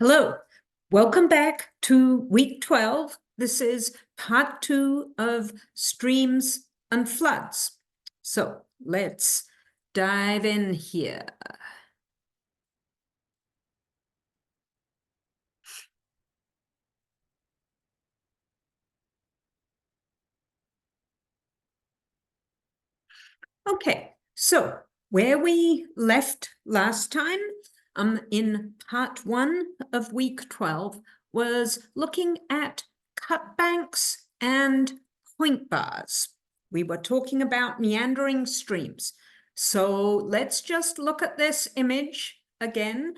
Hello, welcome back to week 12. This is part 2 of streams and floods. So let's dive in here. Okay, so where we left last time in part 1 of week 12 was looking at cut banks and point bars. We were talking about meandering streams. So let's just look at this image again.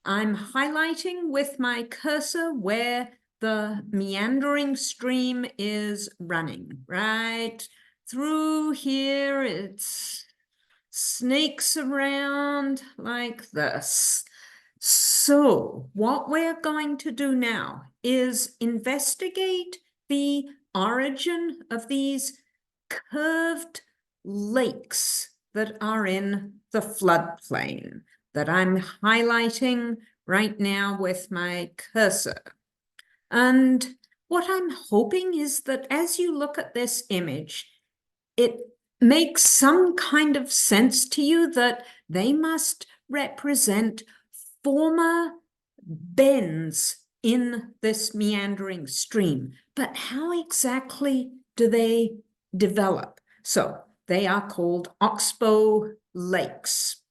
I'm highlighting with my cursor where the meandering stream is running, right? Through here, it snakes around like this. So what we're going to do now is investigate the origin of these curved lakes that are in the floodplain that I'm highlighting right now with my cursor. And what I'm hoping is that as you look at this image, it makes some kind of sense to you that they must represent former bends in this meandering stream. But how exactly do they develop? So they are called oxbow lakes.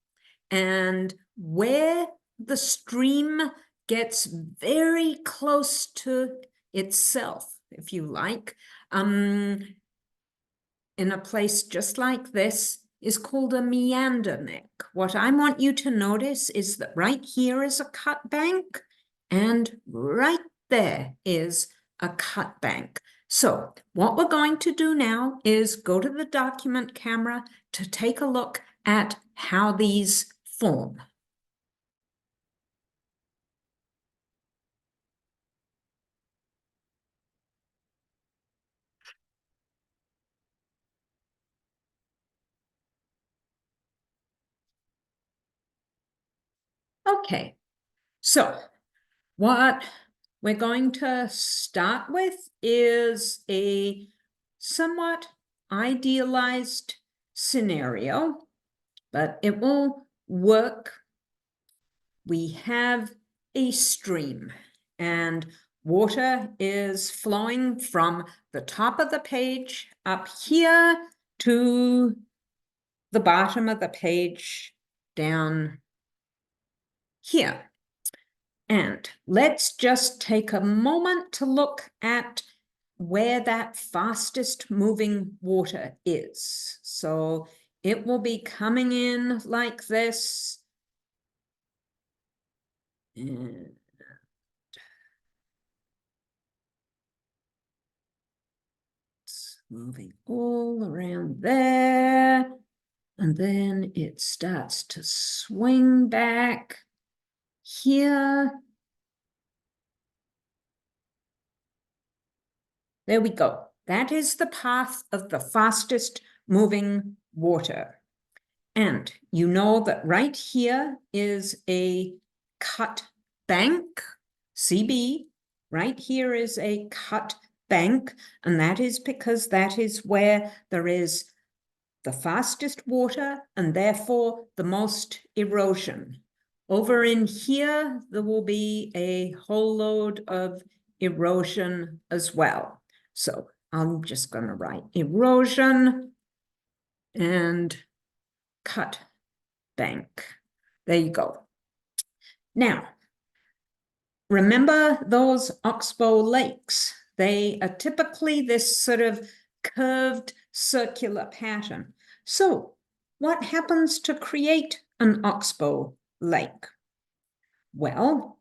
And where the stream gets very close to itself, if you like, in a place just like this is called a meander neck. What I want you to notice is that right here is a cut bank, and right there is a cut bank. So what we're going to do now is go to the document camera to take a look at how these form. Okay, so what we're going to start with is a somewhat idealized scenario, but it will work. We have a stream and water is flowing from the top of the page up here to the bottom of the page down here. And let's just take a moment to look at where that fastest moving water is. So it will be coming in like this. And it's moving all around there. And then it starts to swing back here. There we go. That is the path of the fastest moving water. And you know that right here is a cut bank, CB. Right here is a cut bank, and that is because that is where there is the fastest water and therefore the most erosion. Over in here, there will be a whole load of erosion as well. So I'm just going to write erosion and cut bank. There you go. Now, remember those oxbow lakes? They are typically this sort of curved circular pattern. So what happens to create an oxbow lake? Well,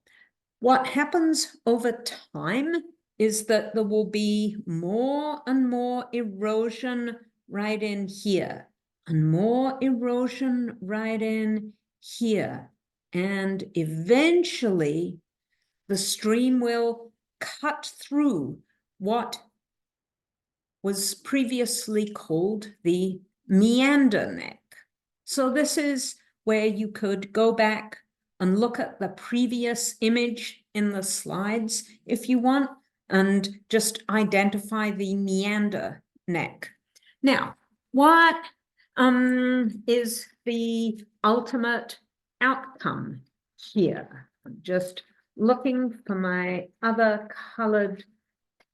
what happens over time is that there will be more and more erosion right in here, and more erosion right in here. And eventually, the stream will cut through what was previously called the meander neck. So this is where you could go back and look at the previous image in the slides if you want, and just identify the meander neck. Now, what is the ultimate outcome here? I'm just looking for my other colored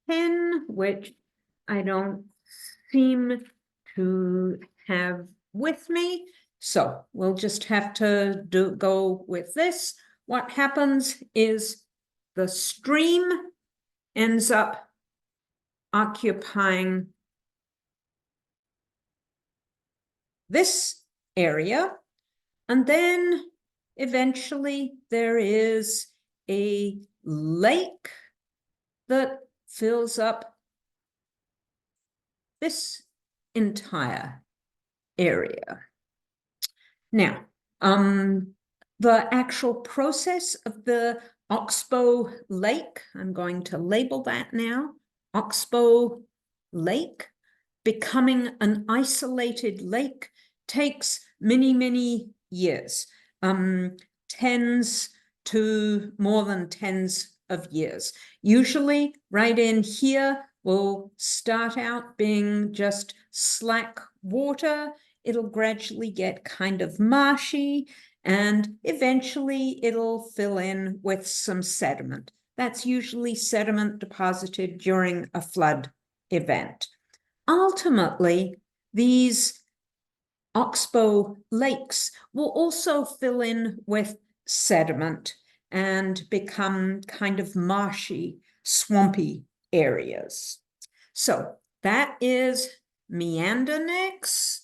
pen, which I don't seem to have with me. So we'll just have to go with this. What happens is the stream ends up occupying this area, and then eventually there is a lake that fills up this entire area. Now, the actual process of the Oxbow Lake, I'm going to label that now, Oxbow Lake, becoming an isolated lake takes many, many years, tens to more than tens of years. Usually right in here will start out being just slack water. It'll gradually get kind of marshy, and eventually it'll fill in with some sediment. That's usually sediment deposited during a flood event. Ultimately, these Oxbow lakes will also fill in with sediment and become kind of marshy, swampy areas. So that is meander necks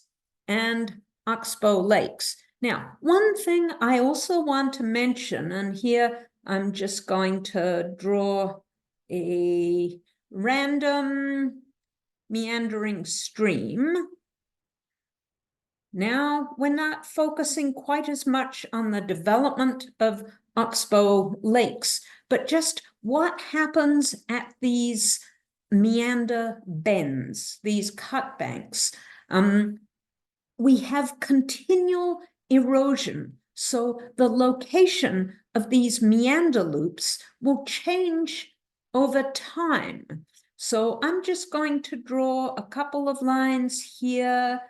and Oxbow lakes. Now, one thing I also want to mention, and here I'm just going to draw a random meandering stream. Now we're not focusing quite as much on the development of Oxbow lakes, but just what happens at these meander bends, these cut banks. We have continual erosion, so the location of these meander loops will change over time. So I'm just going to draw a couple of lines here,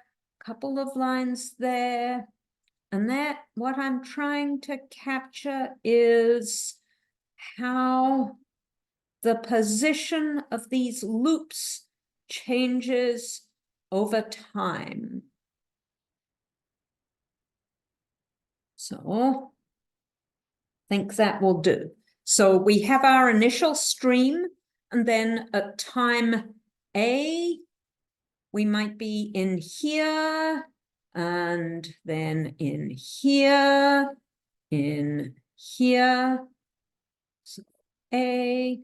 a couple of lines there, and that what I'm trying to capture is how the position of these loops changes over time. So I think that will do. So we have our initial stream, and then at time A, we might be in here, and then in here, in here. So A,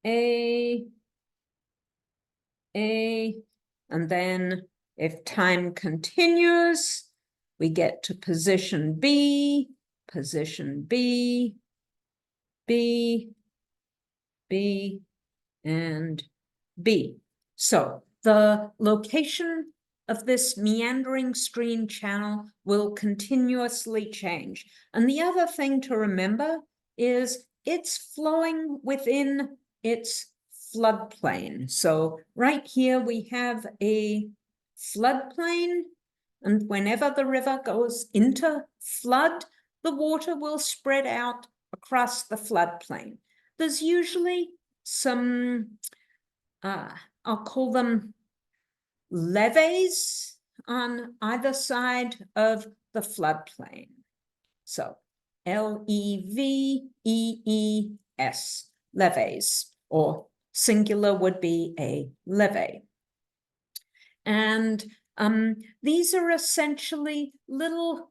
and then if time continues, we get to position B, B, B, and B. So the location of this meandering stream channel will continuously change. And the other thing to remember is it's flowing within its floodplain. So right here we have a floodplain, and whenever the river goes into flood, the water will spread out across the floodplain. There's usually some, I'll call them levees on either side of the floodplain. So L-E-V-E-E-S, levees, or singular would be a levee. And these are essentially little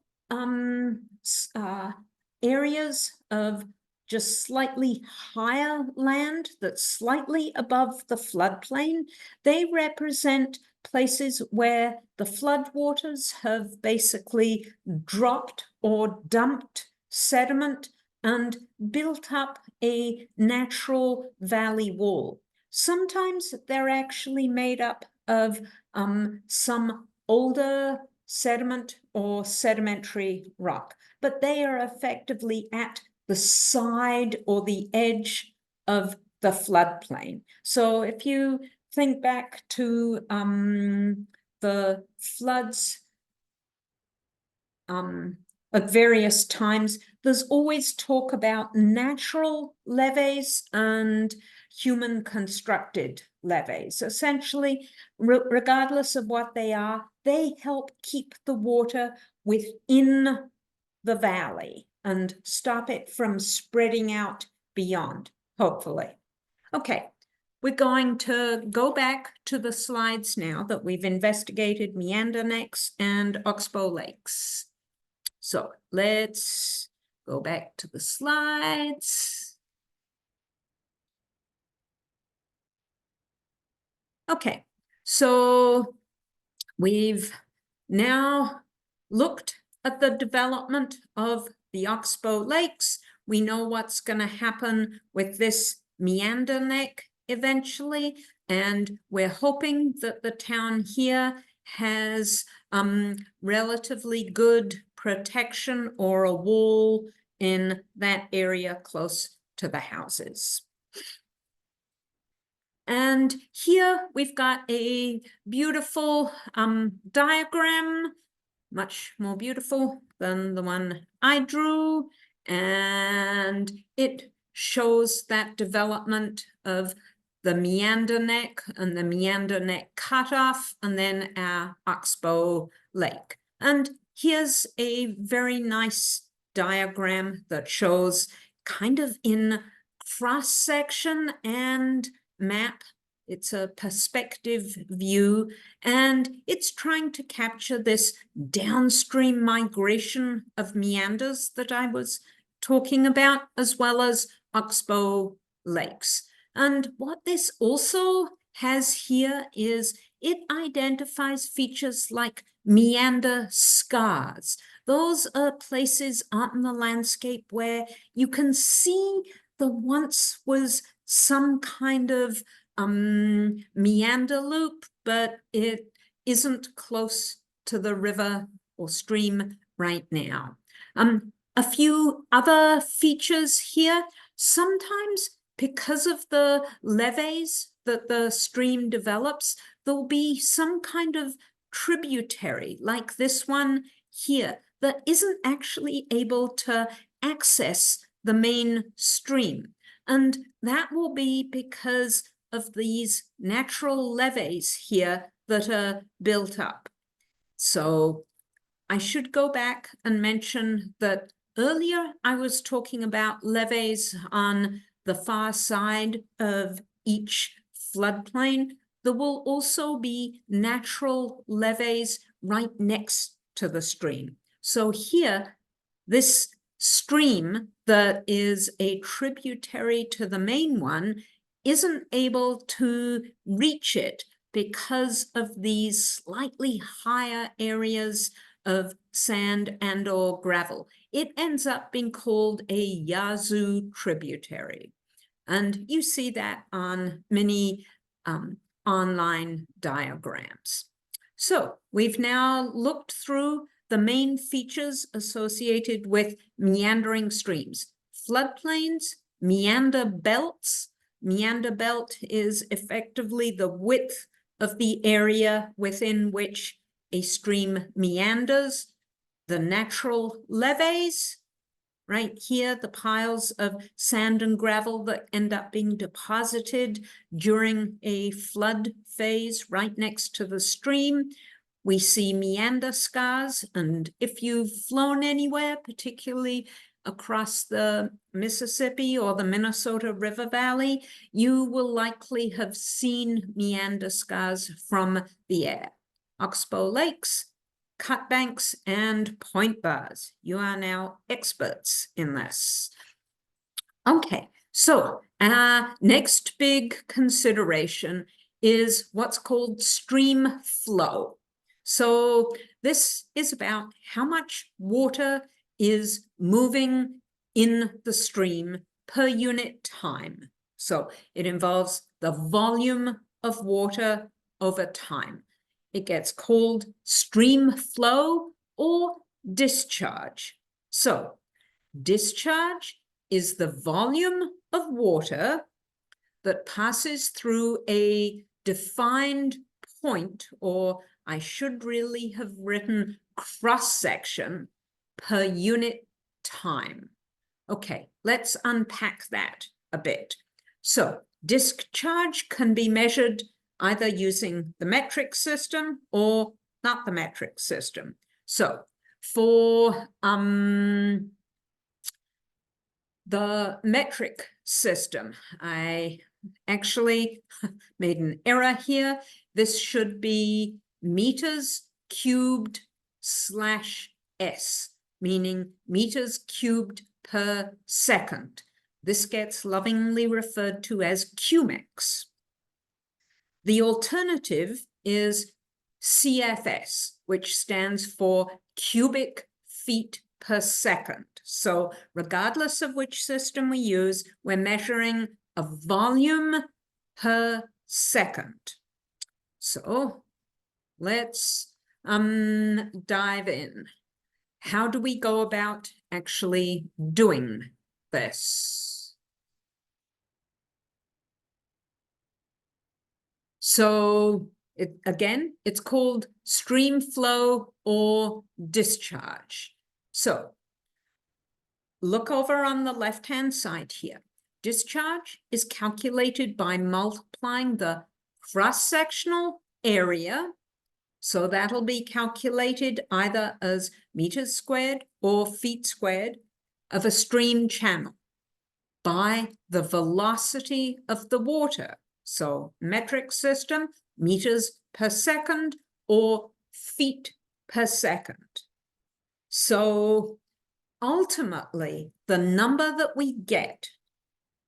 areas of just slightly higher land that's slightly above the floodplain. They represent places where the floodwaters have basically dropped or dumped sediment and built up a natural valley wall. Sometimes they're actually made up of some older sediment or sedimentary rock, but they are effectively at the side or the edge of the floodplain. So if you think back to the floods at various times, there's always talk about natural levees and human constructed levees. Essentially, regardless of what they are, they help keep the water within the valley and stop it from spreading out beyond, hopefully. Okay, we're going to go back to the slides now that we've investigated meander necks and oxbow lakes. So let's go back to the slides. Okay, so we've now looked at the development of the oxbow lakes. We know what's going to happen with this meander neck eventually, and we're hoping that the town here has relatively good protection or a wall in that area close to the houses. And here we've got a beautiful diagram, much more beautiful than the one I drew, and it shows that development of the meander neck and the meander neck cutoff, and then our oxbow lake. And here's a very nice diagram that shows kind of in cross-section and map. It's a perspective view, and it's trying to capture this downstream migration of meanders that I was talking about, as well as oxbow lakes. And what this also has here is it identifies features like meander scars. Those are places out in the landscape where you can see there once was some kind of meander loop, but it isn't close to the river or stream right now. A few other features here, sometimes because of the levees that the stream develops, there'll be some kind of tributary like this one here that isn't actually able to access the main stream. And that will be because of these natural levees here that are built up. So I should go back and mention that earlier I was talking about levees on the far side of each floodplain. There will also be natural levees right next to the stream. So here, this stream that is a tributary to the main one isn't able to reach it because of these slightly higher areas of sand and or gravel. It ends up being called a Yazoo tributary. And you see that on many online diagrams. So we've now looked through the main features associated with meandering streams: floodplains, meander belts. Meander belt is effectively the width of the area within which a stream meanders. The natural levees, right here, the piles of sand and gravel that end up being deposited during a flood phase right next to the stream. We see meander scars, and if you've flown anywhere, particularly across the Mississippi or the Minnesota River Valley, you will likely have seen meander scars from the air. Oxbow lakes, cut banks, and point bars. You are now experts in this. Okay, so our next big consideration is what's called stream flow. So this is about how much water is moving in the stream per unit time. So it involves the volume of water over time. It gets called stream flow or discharge. So discharge is the volume of water that passes through a defined point, or I should really have written cross-section per unit time. Okay, let's unpack that a bit. So discharge can be measured either using the metric system or not the metric system. So for the metric system, I actually made an error here. This should be meters cubed slash S, meaning meters cubed per second. This gets lovingly referred to as QMEX. The alternative is CFS, which stands for cubic feet per second. So regardless of which system we use, we're measuring a volume per second. So let's dive in. How do we go about actually doing this? So again, it's called stream flow or discharge. So look over on the left-hand side here. Discharge is calculated by multiplying the cross-sectional area. So that'll be calculated either as meters squared or feet squared of a stream channel by the velocity of the water. So metric system, meters per second or feet per second. So ultimately, the number that we get,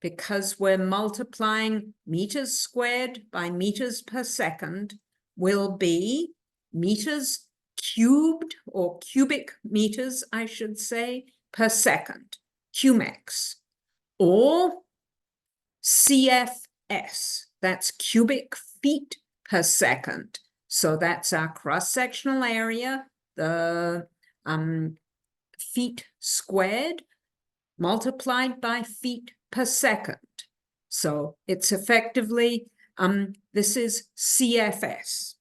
because we're multiplying meters squared by meters per second, will be meters cubed, or cubic meters, I should say, per second, QMEX, or CFS, that's cubic feet per second. So that's our cross-sectional area, the feet squared multiplied by feet per second. So it's effectively, this is CFS.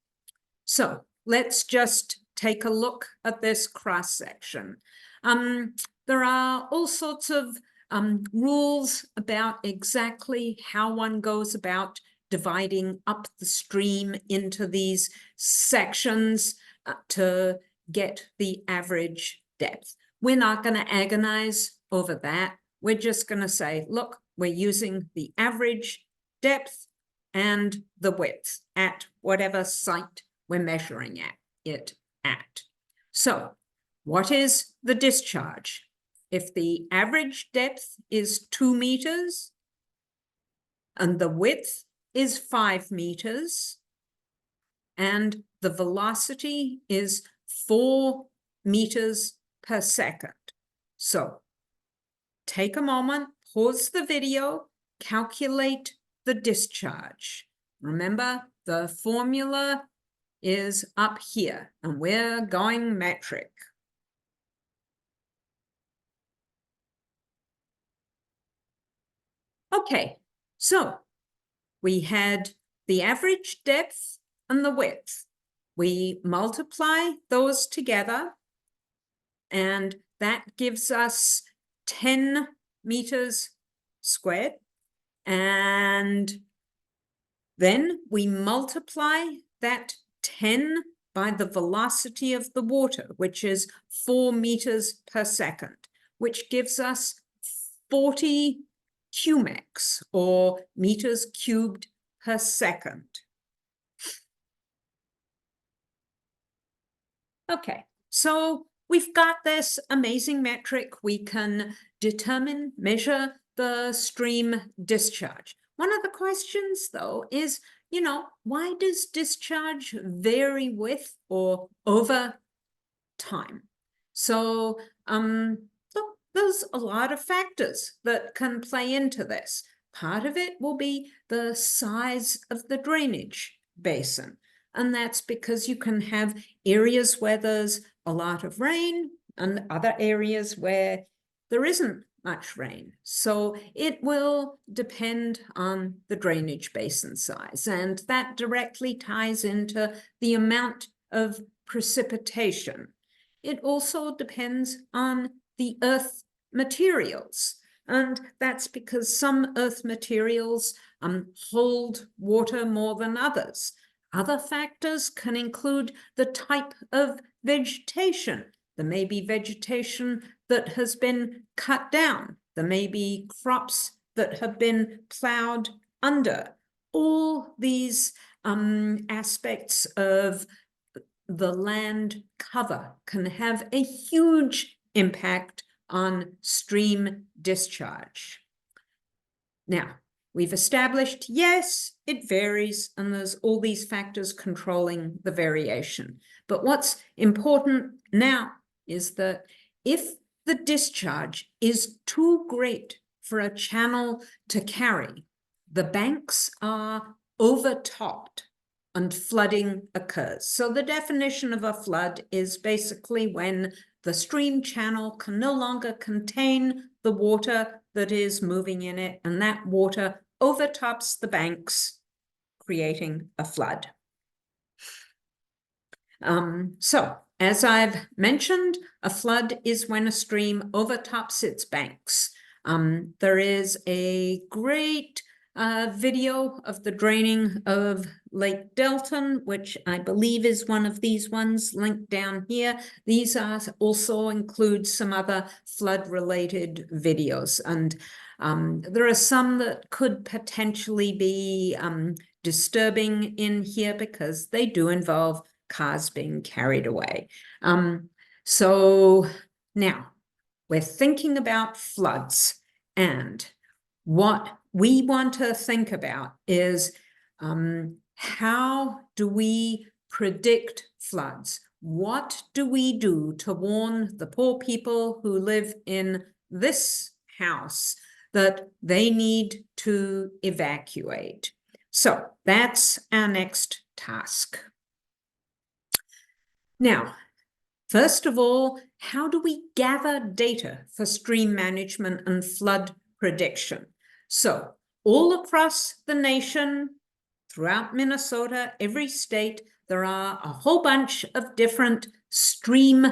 So let's just take a look at this cross-section. There are all sorts of rules about exactly how one goes about dividing up the stream into these sections to get the average depth. We're not going to agonize over that. We're just going to say, look, we're using the average depth and the width at whatever site we're measuring it at. So what is the discharge? If the average depth is 2 meters and the width is 5 meters and the velocity is 4 meters per second. So take a moment, pause the video, calculate the discharge. Remember, the formula is up here and we're going metric. Okay, so we had the average depth and the width. We multiply those together and that gives us 10 meters squared. And then we multiply that 10 by the velocity of the water, which is 4 meters per second, which gives us 40 QMEX, or meters cubed per second. Okay, so we've got this amazing metric. We can determine, measure the stream discharge. One of the questions, though, is, why does discharge vary with or over time? So, look, there's a lot of factors that can play into this. Part of it will be the size of the drainage basin. and that's because you can have areas where there's a lot of rain and other areas where there isn't much rain. So it will depend on the drainage basin size, and that directly ties into the amount of precipitation. It also depends on the earth materials, and that's because some earth materials hold water more than others. Other factors can include the type of vegetation. There may be vegetation that has been cut down. There may be crops that have been plowed under. All these aspects of the land cover can have a huge impact on stream discharge. Now, we've established, yes, it varies, and there's all these factors controlling the variation. But what's important now is that if the discharge is too great for a channel to carry, the banks are overtopped and flooding occurs. So the definition of a flood is basically when the stream channel can no longer contain the water that is moving in it, and that water overtops the banks, creating a flood. So, as I've mentioned, a flood is when a stream overtops its banks. There is a great video of the draining of Lake Delton, which I believe is one of these ones linked down here. These also include some other flood-related videos, and there are some that could potentially be disturbing in here because they do involve cars being carried away. So now we're thinking about floods, and what we want to think about is how do we predict floods? What do we do to warn the poor people who live in this house that they need to evacuate? So that's our next task. Now, first of all, how do we gather data for stream management and flood prediction? So all across the nation, throughout Minnesota, every state, there are a whole bunch of different stream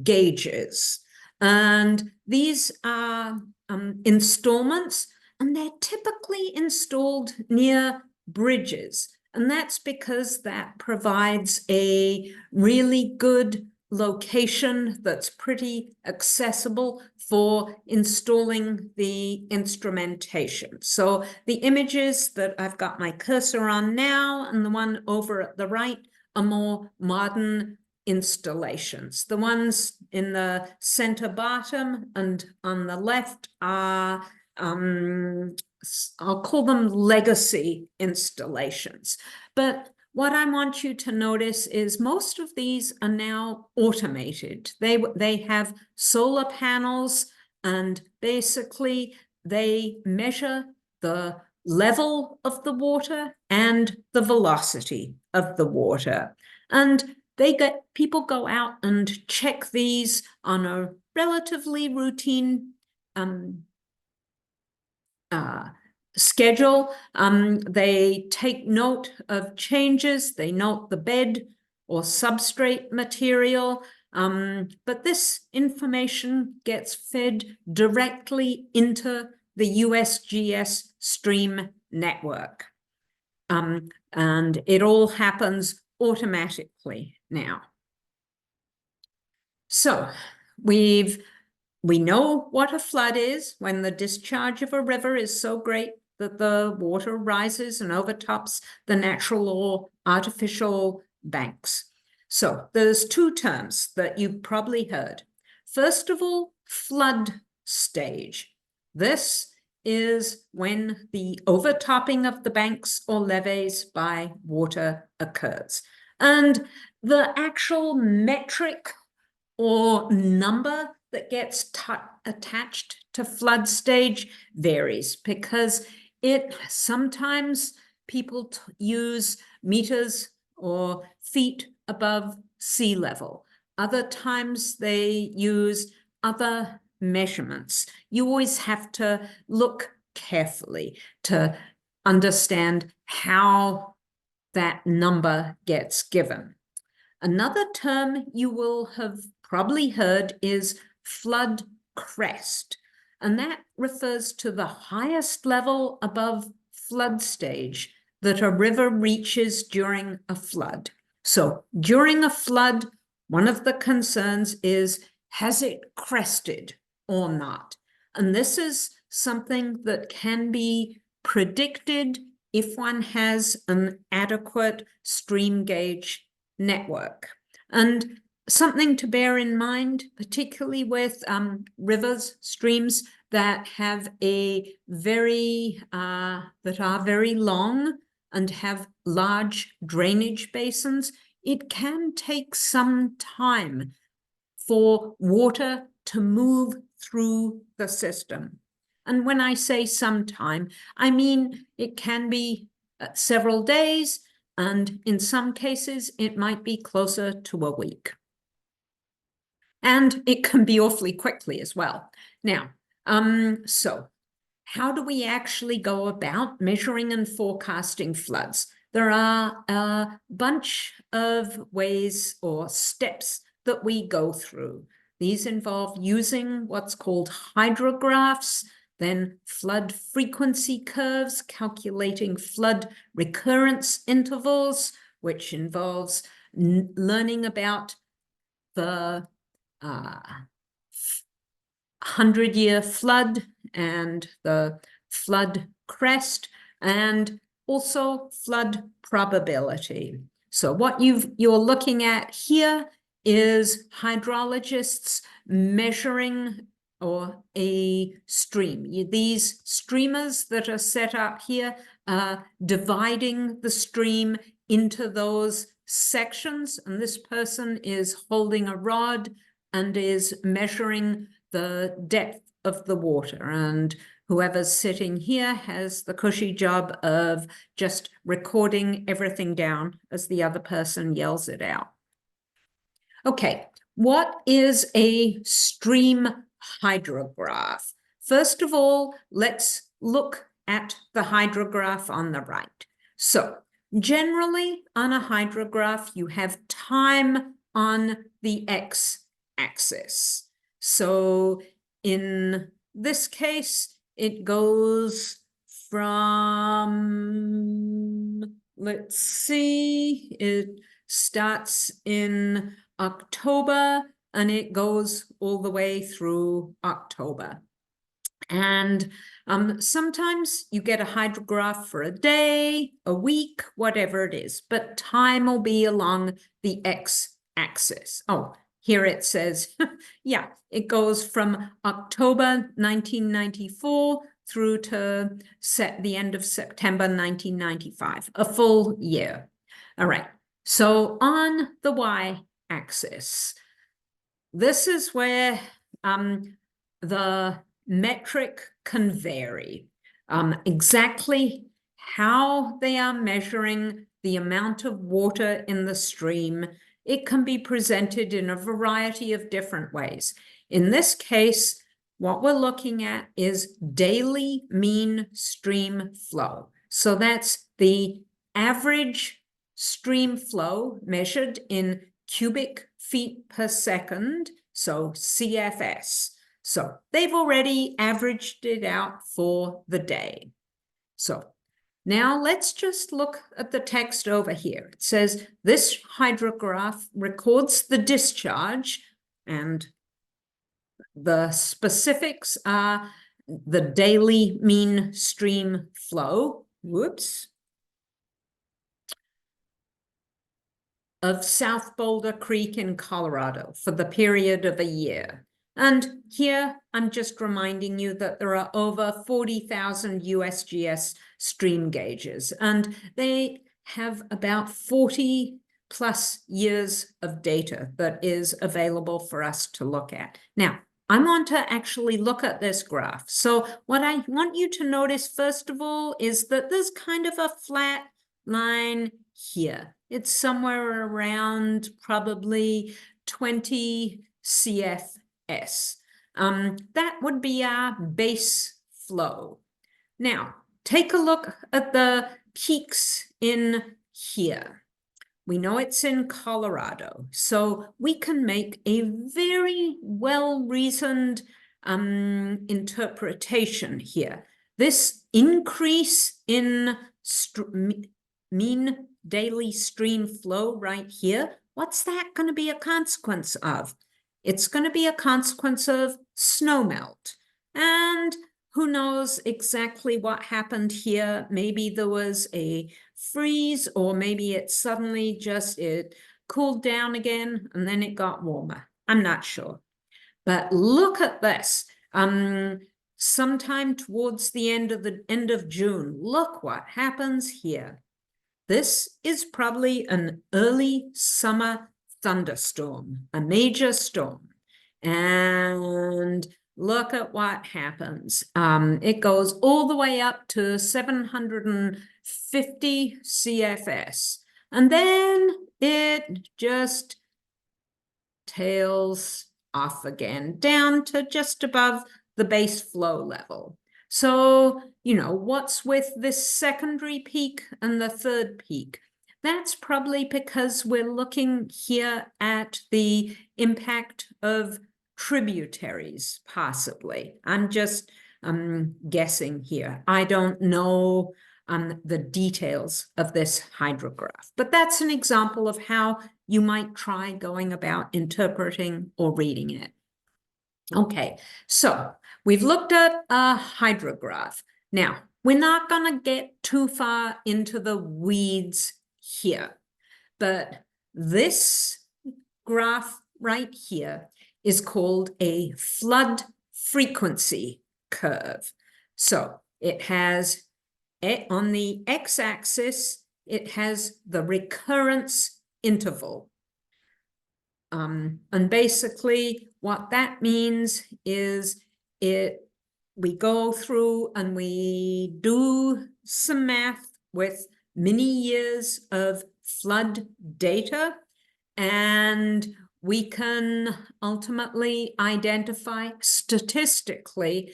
gauges. And these are installments, and they're typically installed near bridges. And that's because that provides a really good location that's pretty accessible for installing the instrumentation. So the images that I've got my cursor on now and the one over at the right are more modern installations. The ones in the center bottom and on the left are I'll call them legacy installations. But what I want you to notice is most of these are now automated. They have solar panels, and basically they measure the level of the water and the velocity of the water. And people go out and check these on a relatively routine schedule. They take note of changes. They note the bed or substrate material. But this information gets fed directly into the USGS stream network. And it all happens automatically now. So we know what a flood is when the discharge of a river is so great that the water rises and overtops the natural or artificial banks. So there's two terms that you've probably heard. First of all, flood stage. This is when the overtopping of the banks or levees by water occurs. And the actual metric or number that gets attached to flood stage varies, because sometimes people use meters or feet above sea level. Other times they use other measurements. You always have to look carefully to understand how that number gets given. Another term you will have probably heard is flood crest, and that refers to the highest level above flood stage that a river reaches during a flood. So during a flood, one of the concerns is, has it crested or not? And this is something that can be predicted if one has an adequate stream gauge network. And something to bear in mind, particularly with rivers, streams that have a that are very long and have large drainage basins, it can take some time for water to move through the system. And when I say some time, I mean it can be several days, and in some cases, it might be closer to a week. And it can be awfully quickly as well. Now, so how do we actually go about measuring and forecasting floods? There are a bunch of ways or steps that we go through. These involve using what's called hydrographs, then flood frequency curves, calculating flood recurrence intervals, which involves learning about the 100-year flood and the flood crest, and also flood probability. So what you're looking at here is hydrologists measuring or a stream. These streamers that are set up here are dividing the stream into those sections, and this person is holding a rod and is measuring the depth of the water, and whoever's sitting here has the cushy job of just recording everything down as the other person yells it out. Okay, what is a stream hydrograph? First of all, let's look at the hydrograph on the right. So generally on a hydrograph, you have time on the x-axis. So in this case, it goes from, let's see, it starts in October and it goes all the way through October. And sometimes you get a hydrograph for a day, a week, whatever it is, but time will be along the x-axis. Oh, here it says, yeah, it goes from October 1994 through to the end of September 1995, a full year. All right, so on the y-axis, this is where the metric can vary. Exactly how they are measuring the amount of water in the stream, it can be presented in a variety of different ways. In this case, what we're looking at is daily mean stream flow. So that's the average stream flow measured in cubic feet per second, so CFS. So they've already averaged it out for the day. So now let's just look at the text over here. It says this hydrograph records the discharge, and the specifics are the daily mean stream flow, of South Boulder Creek in Colorado for the period of a year. And here I'm just reminding you that there are over 40,000 USGS stream gauges, and they have about 40 plus years of data that is available for us to look at. Now, I want to actually look at this graph. So what I want you to notice, first of all, is that there's kind of a flat line here. It's somewhere around probably 20 CFS. That would be our base flow. Now, take a look at the peaks in here. We know it's in Colorado, so we can make a very well-reasoned interpretation here. This increase in mean daily stream flow right here, what's that going to be a consequence of? It's going to be a consequence of snowmelt. And who knows exactly what happened here? Maybe there was a freeze, or maybe it suddenly it cooled down again and then it got warmer. I'm not sure. But look at this. Sometime towards the end of June, look what happens here. This is probably an early summer thunderstorm, a major storm. And look at what happens. It goes all the way up to 750 CFS. And then it just tails off again, down to just above the base flow level. So, what's with this secondary peak and the third peak? That's probably because we're looking here at the impact of tributaries, possibly. I'm just guessing here. I don't know the details of this hydrograph, but that's an example of how you might try going about interpreting or reading it. Okay, so we've looked at a hydrograph. Now, we're not going to get too far into the weeds here, but this graph right here is called a flood frequency curve. So it has, on the x-axis, it has the recurrence interval. And basically what that means is we go through and we do some math with many years of flood data, and we can ultimately identify statistically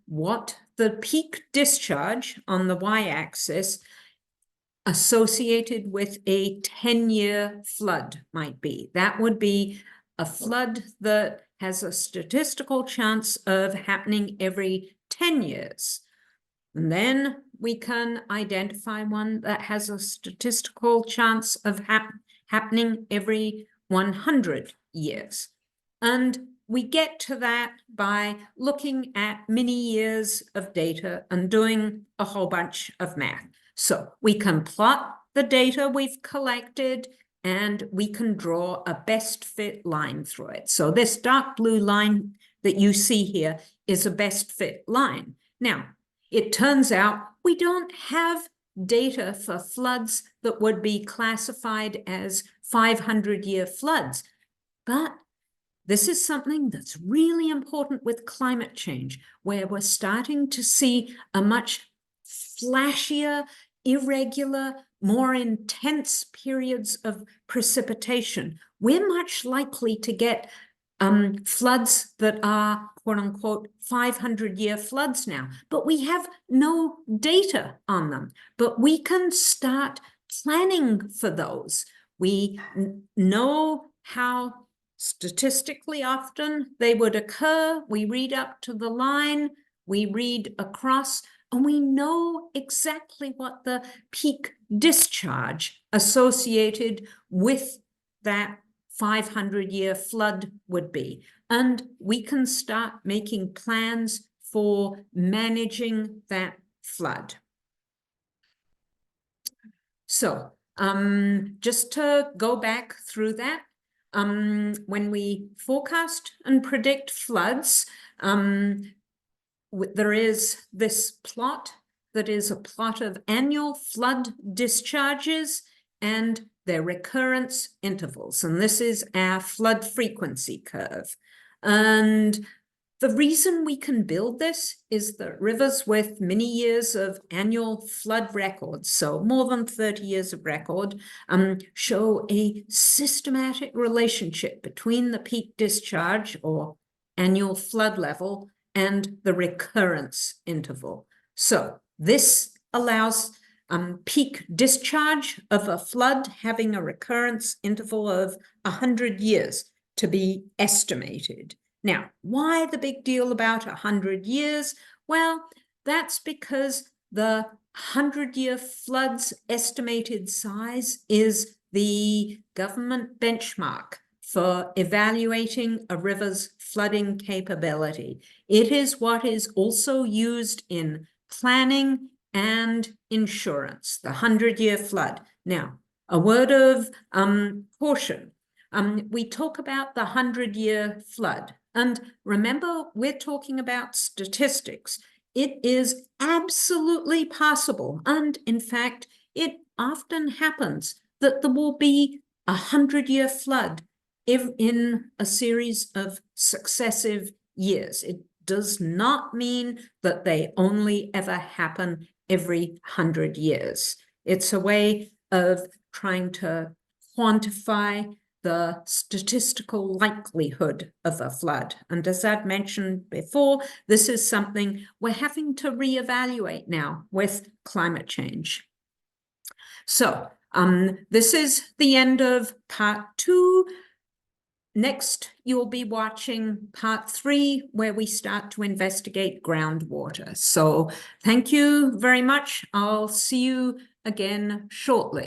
what the peak discharge on the y-axis associated with a 10-year flood might be. That would be a flood that has a statistical chance of happening every 10 years. And then we can identify one that has a statistical chance of happening every 100 years. And we get to that by looking at many years of data and doing a whole bunch of math. So we can plot the data we've collected and we can draw a best fit line through it. So this dark blue line that you see here is a best fit line. Now, it turns out we don't have data for floods that would be classified as 500-year floods, but this is something that's really important with climate change, where we're starting to see a much flashier, irregular, more intense periods of precipitation. We're much likely to get floods that are, quote unquote, 500-year floods now, but we have no data on them. But we can start planning for those. We know how statistically often they would occur. We read up to the line, we read across, and we know exactly what the peak discharge associated with that 500-year flood would be. And we can start making plans for managing that flood. So just to go back through that, when we forecast and predict floods, there is this plot that is a plot of annual flood discharges and their recurrence intervals. And this is our flood frequency curve. And The reason we can build this is that rivers with many years of annual flood records, so more than 30 years of record, show a systematic relationship between the peak discharge or annual flood level and the recurrence interval. So this allows peak discharge of a flood having a recurrence interval of 100 years to be estimated. Now, why the big deal about 100 years? Well, that's because the 100-year flood's estimated size is the government benchmark for evaluating a river's flooding capability. It is what is also used in planning and insurance, the 100-year flood. Now, a word of caution. We talk about the 100-year flood. And remember, we're talking about statistics. It is absolutely possible, and in fact, it often happens that there will be a 100-year flood in a series of successive years. It does not mean that they only ever happen every 100 years. It's a way of trying to quantify the statistical likelihood of a flood. And as I've mentioned before, this is something we're having to reevaluate now with climate change. So this is the end of part 2. Next, you'll be watching part 3, where we start to investigate groundwater. So thank you very much. I'll see you again shortly.